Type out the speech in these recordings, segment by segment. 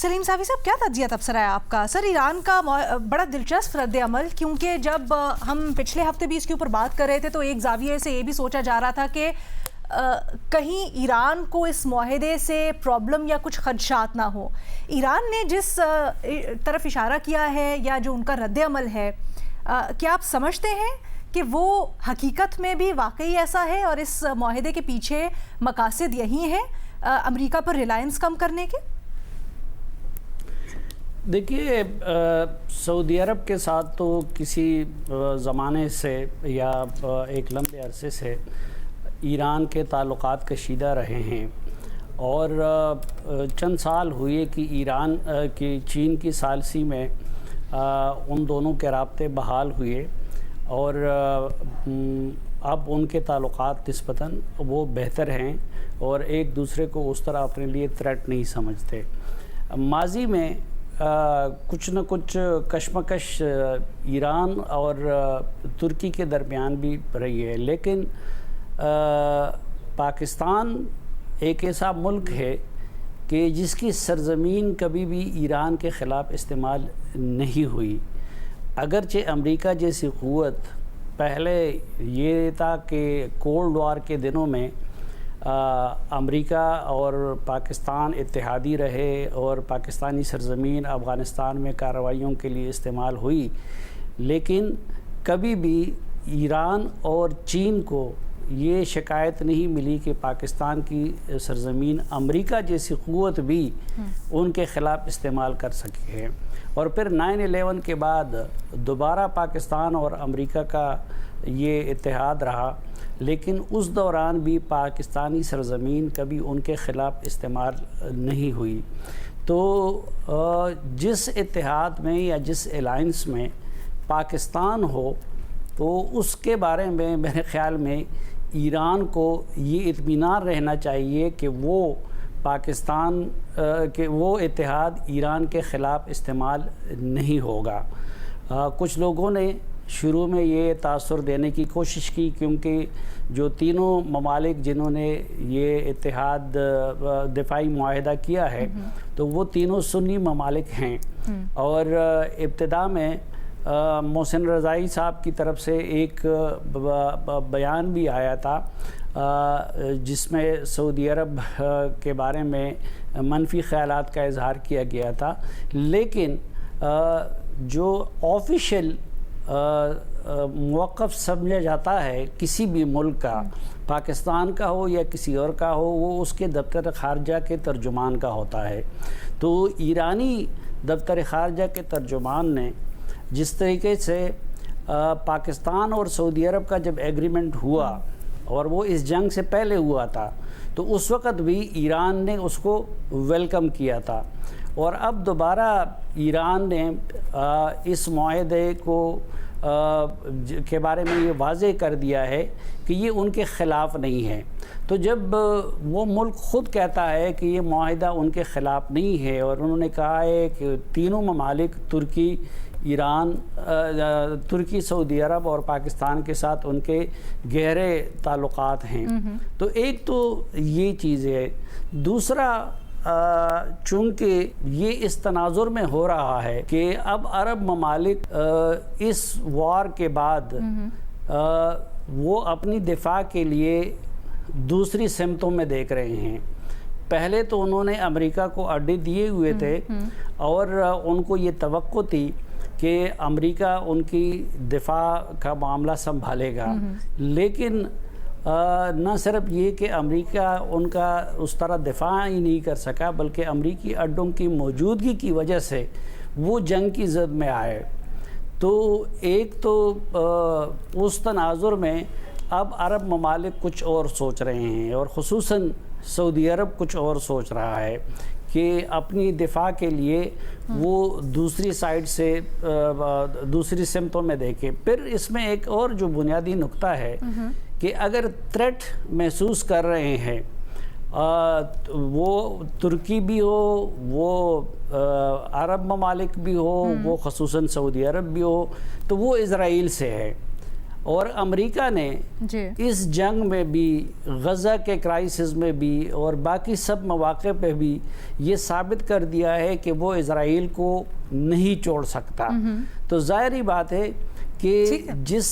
سلیم صافی صاحب، کیا تجزیہ تبصرہ ہے آپ کا؟ سر، ایران کا بڑا دلچسپ رد عمل، کیونکہ جب ہم پچھلے ہفتے بھی اس کے اوپر بات کر رہے تھے تو ایک زاویے سے یہ بھی سوچا جا رہا تھا کہ کہیں ایران کو اس معاہدے سے پرابلم یا کچھ خدشات نہ ہو۔ ایران نے جس طرف اشارہ کیا ہے یا جو ان کا رد عمل ہے، کیا آپ سمجھتے ہیں کہ وہ حقیقت میں بھی واقعی ایسا ہے اور اس معاہدے کے پیچھے مقاصد یہی ہیں امریکہ پر ریلائنس کم کرنے کے؟ دیکھیے، سعودی عرب کے ساتھ تو کسی زمانے سے یا ایک لمبے عرصے سے ایران کے تعلقات کشیدہ رہے ہیں، اور چند سال ہوئے کہ ایران کی چین کی ثالثی میں ان دونوں کے رابطے بحال ہوئے، اور اب ان کے تعلقات نسبتاً وہ بہتر ہیں اور ایک دوسرے کو اس طرح اپنے لیے تھریٹ نہیں سمجھتے۔ ماضی میں کچھ نہ کچھ کشمکش ایران اور ترکی کے درمیان بھی رہی ہے، لیکن پاکستان ایک ایسا ملک ہے کہ جس کی سرزمین کبھی بھی ایران کے خلاف استعمال نہیں ہوئی، اگرچہ امریکہ جیسی قوت پہلے یہ تھا کہ کولڈ وار کے دنوں میں امریکہ اور پاکستان اتحادی رہے اور پاکستانی سرزمین افغانستان میں کارروائیوں کے لیے استعمال ہوئی، لیکن کبھی بھی ایران اور چین کو یہ شکایت نہیں ملی کہ پاکستان کی سرزمین امریکہ جیسی قوت بھی ان کے خلاف استعمال کر سکے ہے۔ اور پھر 9/11 کے بعد دوبارہ پاکستان اور امریکہ کا یہ اتحاد رہا، لیکن اس دوران بھی پاکستانی سرزمین کبھی ان کے خلاف استعمال نہیں ہوئی۔ تو جس اتحاد میں یا جس الائنس میں پاکستان ہو تو اس کے بارے میں میرے خیال میں ایران کو یہ اطمینان رہنا چاہیے کہ وہ پاکستان کہ وہ اتحاد ایران کے خلاف استعمال نہیں ہوگا۔ کچھ لوگوں نے شروع میں یہ تاثر دینے کی کوشش کی، کیونکہ جو تینوں ممالک جنہوں نے یہ اتحاد دفاعی معاہدہ کیا ہے تو وہ تینوں سنی ممالک ہیں، اور ابتدا میں محسن رضائی صاحب کی طرف سے ایک بیان بھی آیا تھا جس میں سعودی عرب کے بارے میں منفی خیالات کا اظہار کیا گیا تھا، لیکن جو آفیشیل موقف سمجھا جاتا ہے کسی بھی ملک کا، پاکستان کا ہو یا کسی اور کا ہو، وہ اس کے دفتر خارجہ کے ترجمان کا ہوتا ہے۔ تو ایرانی دفتر خارجہ کے ترجمان نے جس طریقے سے پاکستان اور سعودی عرب کا جب ایگریمنٹ ہوا، اور وہ اس جنگ سے پہلے ہوا تھا، تو اس وقت بھی ایران نے اس کو ویلکم کیا تھا، اور اب دوبارہ ایران نے اس معاہدے کو کے بارے میں یہ واضح کر دیا ہے کہ یہ ان کے خلاف نہیں ہے۔ تو جب وہ ملک خود کہتا ہے کہ یہ معاہدہ ان کے خلاف نہیں ہے، اور انہوں نے کہا ہے کہ تینوں ممالک ترکی، ایران، ترکی، سعودی عرب اور پاکستان کے ساتھ ان کے گہرے تعلقات ہیں، تو ایک تو یہ چیز ہے۔ دوسرا، چونکہ یہ اس تناظر میں ہو رہا ہے کہ اب عرب ممالک اس وار کے بعد وہ اپنی دفاع کے لیے دوسری سمتوں میں دیکھ رہے ہیں۔ پہلے تو انہوں نے امریکہ کو اڈے دیے ہوئے تھے، اور ان کو یہ توقع تھی کہ امریکہ ان کی دفاع کا معاملہ سنبھالے گا، لیکن نہ صرف یہ کہ امریکہ ان کا اس طرح دفاع ہی نہیں کر سکا، بلکہ امریکی اڈوں کی موجودگی کی وجہ سے وہ جنگ کی زد میں آئے۔ تو ایک تو اس تناظر میں اب عرب ممالک کچھ اور سوچ رہے ہیں، اور خصوصاً سعودی عرب کچھ اور سوچ رہا ہے کہ اپنی دفاع کے لیے وہ دوسری سائڈ سے دوسری سمتوں میں دیکھے۔ پھر اس میں ایک اور جو بنیادی نقطہ ہے کہ اگر تھریٹ محسوس کر رہے ہیں، وہ ترکی بھی ہو، وہ عرب ممالک بھی ہو، وہ خصوصاً سعودی عرب بھی ہو، تو وہ اسرائیل سے ہے۔ اور امریکہ نے اس جنگ میں بھی، غزہ کے کرائسس میں بھی اور باقی سب مواقع پہ بھی یہ ثابت کر دیا ہے کہ وہ اسرائیل کو نہیں چھوڑ سکتا. تو ظاہری بات ہے کہ جس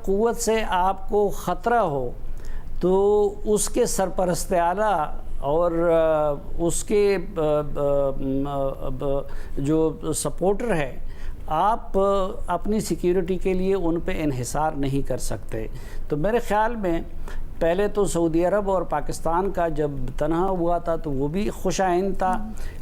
قوت سے آپ کو خطرہ ہو تو اس کے سرپرست اعلیٰ اور اس کے جو سپورٹر ہے، آپ اپنی سیکیورٹی کے لیے ان پہ انحصار نہیں کر سکتے. تو میرے خیال میں پہلے تو سعودی عرب اور پاکستان کا جب تنہا ہوا تھا تو وہ بھی خوش آئند تھا،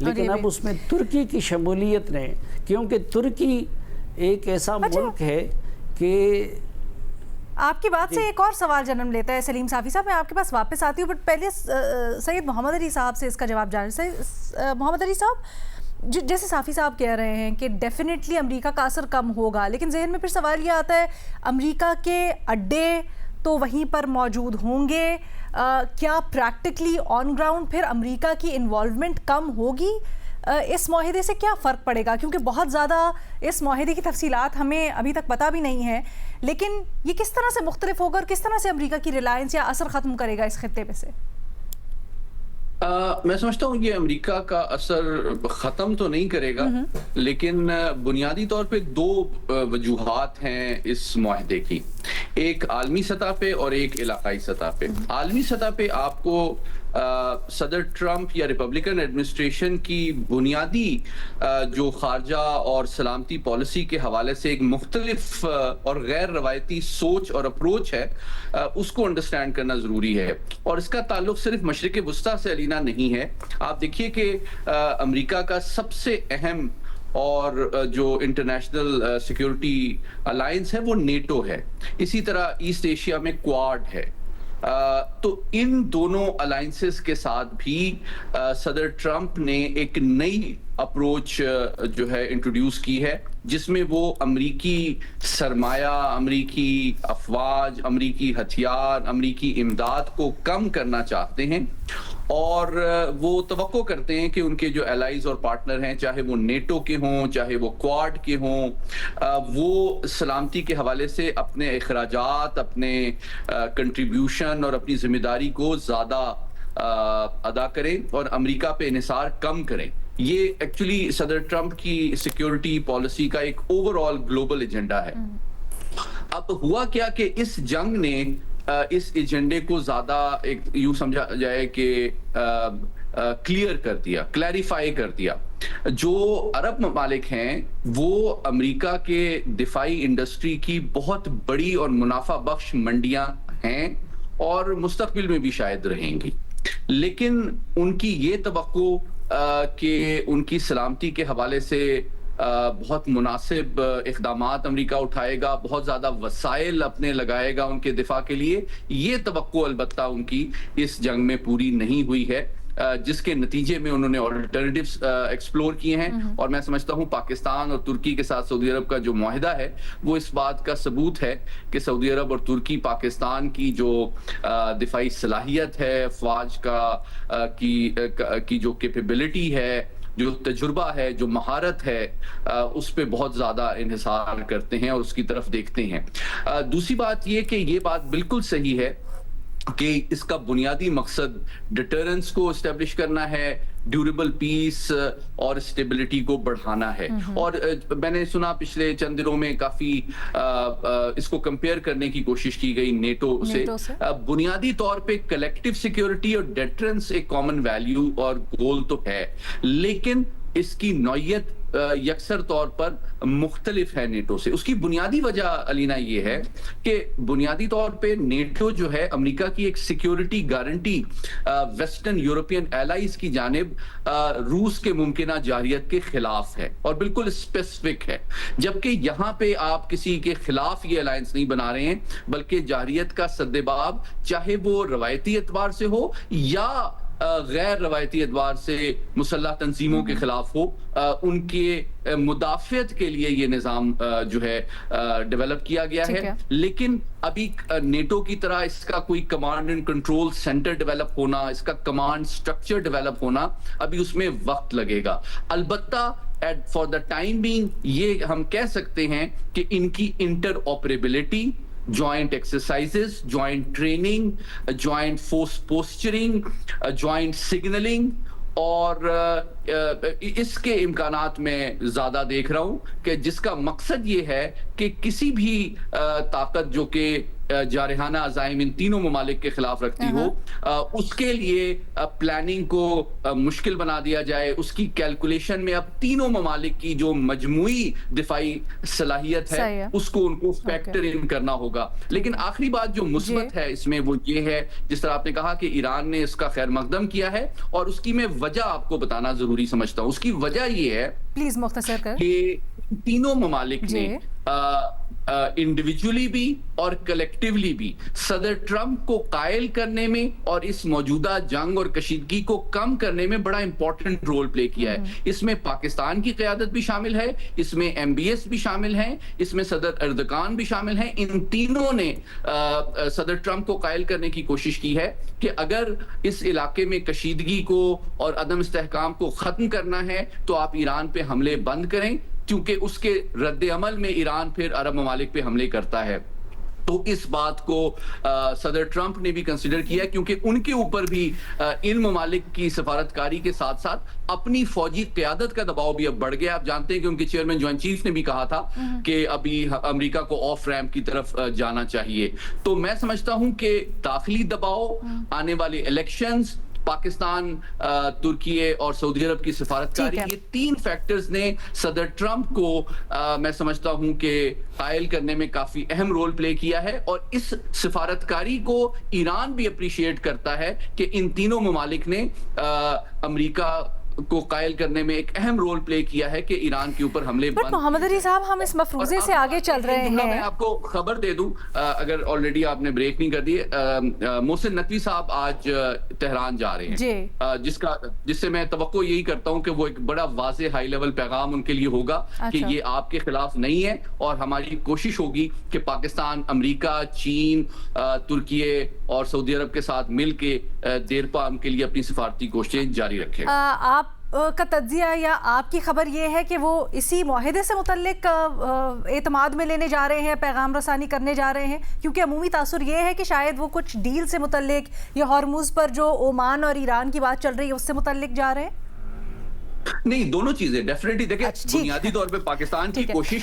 لیکن اب اس میں ترکی کی شمولیت نے، کیونکہ ترکی ایک ایسا ملک ہے کہ آپ کی بات سے ایک اور سوال جنم لیتا ہے سلیم صافی صاحب. میں آپ کے پاس واپس آتی ہوں، بٹ پہلے سید محمد علی صاحب سے اس کا جواب جان رہے ہیں. محمد علی صاحب، جیسے صافی صاحب کہہ رہے ہیں کہ ڈیفینیٹلی امریکہ کا اثر کم ہوگا، لیکن ذہن میں پھر سوال یہ آتا ہے امریکہ کے اڈے تو وہیں پر موجود ہوں گے، کیا پریکٹیکلی آن گراؤنڈ پھر امریکہ کی انوالومنٹ کم ہوگی؟ اس معاہدے سے کیا فرق پڑے گا؟ کیونکہ بہت زیادہ اس معاہدے کی تفصیلات ہمیں ابھی تک پتہ بھی نہیں ہے، لیکن یہ کس طرح سے مختلف ہوگا اور کس طرح سے امریکہ کی ریلائنس یا اثر ختم کرے گا اس خطے پہ سے؟ میں سمجھتا ہوں یہ امریکہ کا اثر ختم تو نہیں کرے گا، لیکن بنیادی طور پہ دو وجوہات ہیں اس معاہدے کی، ایک عالمی سطح پہ اور ایک علاقائی سطح پہ. عالمی سطح پہ آپ کو صدر ٹرمپ یا ریپبلکن ایڈمنسٹریشن کی بنیادی جو خارجہ اور سلامتی پالیسی کے حوالے سے ایک مختلف اور غیر روایتی سوچ اور اپروچ ہے، اس کو انڈرسٹینڈ کرنا ضروری ہے. اور اس کا تعلق صرف مشرق وسطیٰ سے علینا نہیں ہے. آپ دیکھیے کہ امریکہ کا سب سے اہم اور جو انٹرنیشنل سیکیورٹی الائنس ہے وہ نیٹو ہے، اسی طرح ایسٹ ایشیا میں کوارڈ ہے. تو ان دونوں الائنسز کے ساتھ بھی صدر ٹرمپ نے ایک نئی اپروچ جو ہے انٹروڈیوس کی ہے، جس میں وہ امریکی سرمایہ، امریکی افواج، امریکی ہتھیار، امریکی امداد کو کم کرنا چاہتے ہیں، اور وہ توقع کرتے ہیں کہ ان کے جو الائز اور پارٹنر ہیں، چاہے وہ نیٹو کے ہوں، چاہے وہ کوارڈ کے ہوں، وہ سلامتی کے حوالے سے اپنے اخراجات، اپنے کنٹریبیوشن اور اپنی ذمہ داری کو زیادہ ادا کریں اور امریکہ پہ انحصار کم کریں. یہ ایکچولی صدر ٹرمپ کی سیکیورٹی پالیسی کا ایک اوور آل گلوبل ایجنڈا ہے. اب ہوا کیا کہ اس جنگ نے اس ایجنڈے کو زیادہ ایک یوں سمجھا جائے کہ کلیئر کر دیا، کلیریفائی کر دیا. جو عرب ممالک ہیں وہ امریکہ کے دفاعی انڈسٹری کی بہت بڑی اور منافع بخش منڈیاں ہیں اور مستقبل میں بھی شاید رہیں گی، لیکن ان کی یہ توقع کہ ان کی سلامتی کے حوالے سے بہت مناسب اقدامات امریکہ اٹھائے گا، بہت زیادہ وسائل اپنے لگائے گا ان کے دفاع کے لیے، یہ توقع البتہ ان کی اس جنگ میں پوری نہیں ہوئی ہے، جس کے نتیجے میں انہوں نے آلٹرنیٹیوز ایکسپلور کیے ہیں. اور میں سمجھتا ہوں پاکستان اور ترکی کے ساتھ سعودی عرب کا جو معاہدہ ہے وہ اس بات کا ثبوت ہے کہ سعودی عرب اور ترکی پاکستان کی جو دفاعی صلاحیت ہے، افواج کی جو کیپیبلٹی ہے، جو تجربہ ہے، جو مہارت ہے، اس پہ بہت زیادہ انحصار کرتے ہیں اور اس کی طرف دیکھتے ہیں. دوسری بات یہ کہ یہ بات بالکل صحیح ہے کہ اس کا بنیادی مقصد ڈیٹرنس کو اسٹیبلش کرنا ہے، ڈیوریبل پیس اور اسٹیبلٹی کو بڑھانا ہے. اور میں نے سنا پچھلے چند دنوں میں کافی اس کو کمپیئر کرنے کی کوشش کی گئی نیٹو سے. بنیادی طور پہ کلیکٹیو سیکیورٹی اور ڈیٹرنس ایک کامن ویلیو اور گول تو ہے، لیکن اس کی نوعیت یکسر طور پر مختلف ہے نیٹو سے. اس کی بنیادی وجہ علینا یہ ہے کہ بنیادی طور پہ نیٹو جو ہے امریکہ کی ایک security guarantee western European allies کی جانب روس کے ممکنہ جارحیت کے خلاف ہے اور بالکل اسپیسیفک ہے، جبکہ یہاں پہ آپ کسی کے خلاف یہ الائنس نہیں بنا رہے ہیں، بلکہ جارحیت کا سدباب چاہے وہ روایتی اعتبار سے ہو یا غیر روایتی اعتبار سے مسلح تنظیموں کے خلاف ہو، ان کے مدافعت کے لیے یہ نظام جو ہے ڈیولپ کیا گیا ہے. لیکن ابھی نیٹو کی طرح اس کا کوئی command and control centre develop ہونا، اس کا کمانڈ سٹرکچر ڈیولپ ہونا، ابھی اس میں وقت لگے گا. البتہ فار دا ٹائم بینگ یہ ہم کہہ سکتے ہیں کہ ان کی interoperability joint exercises, joint training, joint force posturing, joint signaling, اور اس کے امکانات میں زیادہ دیکھ رہا ہوں کہ جس کا مقصد یہ ہے کہ کسی بھی طاقت جو کہ جارحانہ عزائم ان تینوں ممالک کے خلاف رکھتی ہو اس کے لیے پلاننگ کو مشکل بنا دیا جائے. اس کی کیلکولیشن میں اب تینوں ممالک کی جو مجموعی دفاعی صلاحیت ہے اس کو ان کو فیکٹر ان کرنا ہوگا. لیکن آخری بات جو مثبت ہے اس میں وہ یہ ہے, جس طرح آپ نے کہا کہ ایران نے اس کا خیر مقدم کیا ہے, اور اس کی میں وجہ آپ کو بتانا ضروری سمجھتا ہوں. اس کی وجہ یہ ہے پلیز مختصر کر کہ تینوں ممالک نے انڈیویجولی بھی اور کلیکٹیولی بھی صدر ٹرمپ کو قائل کرنے میں اور اس موجودہ جنگ اور کشیدگی کو کم کرنے میں بڑا امپورٹنٹ رول پلے کیا ہے. اس میں پاکستان کی قیادت بھی شامل ہے, اس میں MBS بھی شامل ہیں, اس میں صدر اردگان بھی شامل ہیں. ان تینوں نے صدر ٹرمپ کو قائل کرنے کی کوشش کی ہے کہ اگر اس علاقے میں کشیدگی کو اور عدم استحکام کو ختم کرنا ہے تو آپ ایران پہ حملے بند کریں, کیونکہ اس کے رد عمل میں ایران پھر عرب ممالک پہ حملے کرتا ہے. تو اس بات کو صدر ٹرمپ نے بھی کنسیڈر کیا, کیونکہ ان کے اوپر بھی ان ممالک کی سفارتکاری کے ساتھ ساتھ اپنی فوجی قیادت کا دباؤ بھی اب بڑھ گیا. آپ جانتے ہیں کہ ان کے چیئرمین جوائنٹ چیف نے بھی کہا تھا کہ ابھی امریکہ کو آف ریمپ کی طرف جانا چاہیے. تو میں سمجھتا ہوں کہ داخلی دباؤ, آنے والے الیکشنز, پاکستان, ترکیے اور سعودی عرب کی سفارتکاری, یہ تین فیکٹرز نے صدر ٹرمپ کو میں سمجھتا ہوں کہ قائل کرنے میں کافی اہم رول پلے کیا ہے. اور اس سفارتکاری کو ایران بھی اپریشیٹ کرتا ہے کہ ان تینوں ممالک نے امریکہ کو قائل کرنے میں ایک اہم رول پلے کیا ہے کہ ایران کے اوپر حملے بند. محمد علی صاحب, ہم اس مفروضے سے آگے چل رہے ہیں. میں آپ کو خبر دے دوں, اگر آلریڈی آپ نے بریک نہیں کر دی, محسن نقوی صاحب آج تہران جا رہے ہیں, جس سے میں توقع یہی کرتا ہوں کہ وہ ایک بڑا واضح ہائی لیول پیغام ان کے لیے ہوگا کہ یہ آپ کے خلاف نہیں ہے, اور ہماری کوشش ہوگی کہ پاکستان امریکہ, چین, ترکیے اور سعودی عرب کے ساتھ مل کے دیر پا ان کے لیے اپنی سفارتی کوششیں جاری رکھے. آپ کا تجزیہ یا آپ کی خبر یہ ہے کہ وہ اسی معاہدے سے متعلق اعتماد میں لینے جا رہے ہیں, پیغام رسانی کرنے جا رہے ہیں, کیونکہ عمومی تاثر یہ ہے کہ شاید وہ کچھ ڈیل سے متعلق یا ہارموز پر جو عمان اور ایران کی بات چل رہی ہے اس سے متعلق جا رہے ہیں؟ نہیں, دونوں چیزیں ڈیفینیٹلی. دیکھیں, بنیادی طور پہ پاکستان کی کوشش